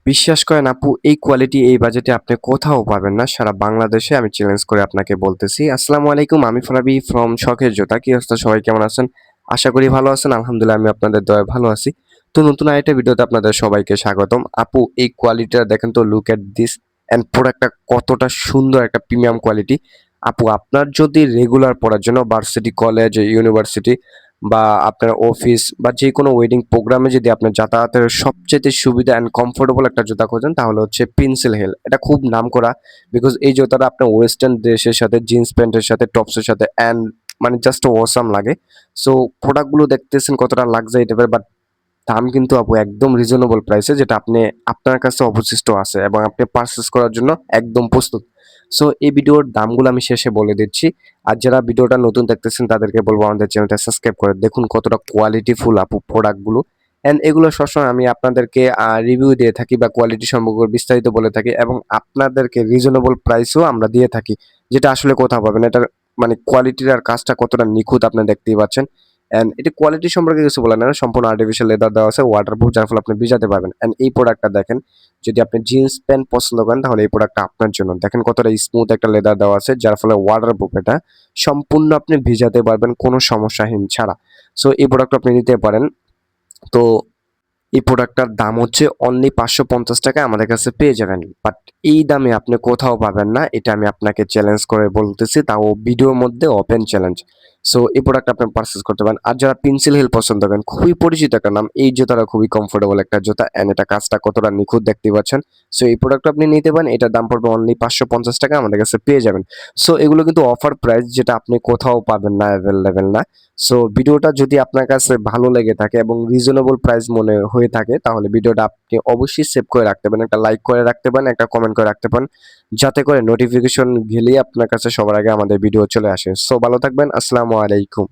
বিশ্বাস করেন আপু, এই কোয়ালিটি এই বাজেটে আপনি কোথাও পাবেন না। সারা বাংলাদেশে আমি চ্যালেঞ্জ করে আপনাকে বলতেছি। আসসালামু আলাইকুম, আমি ফারাবি ফ্রম শখের জোতা। কি অবস্থা, সবাই কেমন আছেন? আশা করি ভালো আছেন। আলহামদুলিল্লাহ আমি আপনাদের দয়ায় ভালো আছি। তো নতুন আরেকটা ভিডিওতে আপনাদের সবাইকে স্বাগতম। আপু, এই কোয়ালিটিটা দেখেন তো, লুক এট দিস। অ্যান্ড প্রোডাক্টটা কতটা সুন্দর, একটা প্রিমিয়াম কোয়ালিটি। আপু, আপনার যদি রেগুলার পড়ার জন্য ভার্সিটি, কলেজ, ইউনিভার্সিটি বা আপনার অফিস বা যেকোনো ওয়েডিং প্রোগ্রামে যদি আপনার যাতায়াতের সবচাইতে সুবিধা অ্যান্ড কমফোর্টেবল একটা জুতা খোঁজেন, তাহলে হচ্ছে পেন্সিল হিল। এটা খুব নামকরা, বিকজ এই জুতাটা আপনার ওয়েস্টার্ন ড্রেসের সাথে, জিন্স প্যান্টের সাথে, টপসের সাথে অ্যান্ড মানে জাস্ট অসাম লাগে। সো প্রোডাক্টগুলো দেখতেছেন কতটা লাক্সারি টাইপের, বাট দাম কিন্তু আপু একদম রিজনেবল প্রাইসে, যেটা আপনি আপনার কাছে অবশিষ্ট আছে এবং আপনি পারচেজ করার জন্য একদম প্রস্তুত। সো এই ভিডিওর দামগুলো আমি শেষে বলে দিচ্ছি। আর যারা ভিডিওটা নতুন দেখতেছেন তাদেরকে বলবো আমাদের চ্যানেলটা সাবস্ক্রাইব করে দেখুন কতটা কোয়ালিটিফুল আপু প্রোডাক্টগুলো। অ্যান্ড এগুলো সবসময় আমি আপনাদেরকে রিভিউ দিয়ে থাকি বা কোয়ালিটি সম্পর্কে বিস্তারিত বলে থাকি, এবং আপনাদেরকে রিজনেবল প্রাইসও আমরা দিয়ে থাকি, যেটা আসলে কোথাও পাবেন। এটার মানে কোয়ালিটির আর কাজটা কতটা নিখুঁত আপনি দেখতেই পাচ্ছেন। অ্যান্ড এটি কোয়ালিটি সম্পর্কে কিছু বলে না, সম্পূর্ণ আর্টিফিশিয়াল লেদার দেওয়া আছে, ওয়াটারপ্রুফ, যার ফলে আপনি ভিজাতে পারবেন। অ্যান্ড এই প্রোডাক্টটা দেখেন, যদি আপনি জিন্স প্যান্ট পছন্দ করেন তাহলে এই প্রোডাক্টটা আপনার জন্য। দেখেন কতটা স্মুথ একটা লেদার দেওয়া আছে, যার ফলে ওয়াটারপ্রুফ, এটা সম্পূর্ণ আপনি ভিজাতে পারবেন কোনো সমস্যাহীন ছাড়া। সো এই প্রোডাক্ট আপনি নিতে পারেন। তো এই প্রোডাক্টটার দাম হচ্ছে অনলি ৫৫০ টাকায় আমাদের কাছে পেয়ে যাবেন। বাট এই দামে আপনি কোথাও পাবেন না, এটা আমি আপনাকে চ্যালেঞ্জ করে বলতেছি, তাও ভিডিওর মধ্যে ওপেন চ্যালেঞ্জ। সো এই প্রোডাক্ট আপনি পারচেজ করতে পারেন। আর যারা পেন্সিল হিল পছন্দ করেন, খুবই পরিচিত একটা নাম, এই জুতাটা খুবই কমফোর্টেবল একটা জুতা, অ্যান্ড এটা কাজটা কতটা নিখুঁত দেখতেই পাচ্ছেন। সো এই প্রোডাক্ট আপনি নিতে পারেন, এটার দাম পড়বে অনলি ৫৫০ টাকা, আমাদের কাছে পেয়ে যাবেন। সো এগুলো কিন্তু অফার প্রাইস, যেটা আপনি কোথাও পাবেন না, অ্যাভেলেবেল না। সো ভিডিওটা যদি আপনার কাছে ভালো লেগে থাকে এবং রিজনেবল প্রাইস মনে হয়ে থাকে, তাহলে ভিডিওটা আপনি অবশ্যই সেভ করে রাখতে পারেন, একটা লাইক করে রাখতে পারেন, একটা কমেন্ট করে রাখতে পারেন, যাতে করে নোটিফিকেশন গেলেই আপনার কাছে সবার আগে আমাদের ভিডিও চলে আসে। সো ভালো থাকবেন। আসসালামু আলাইকুম।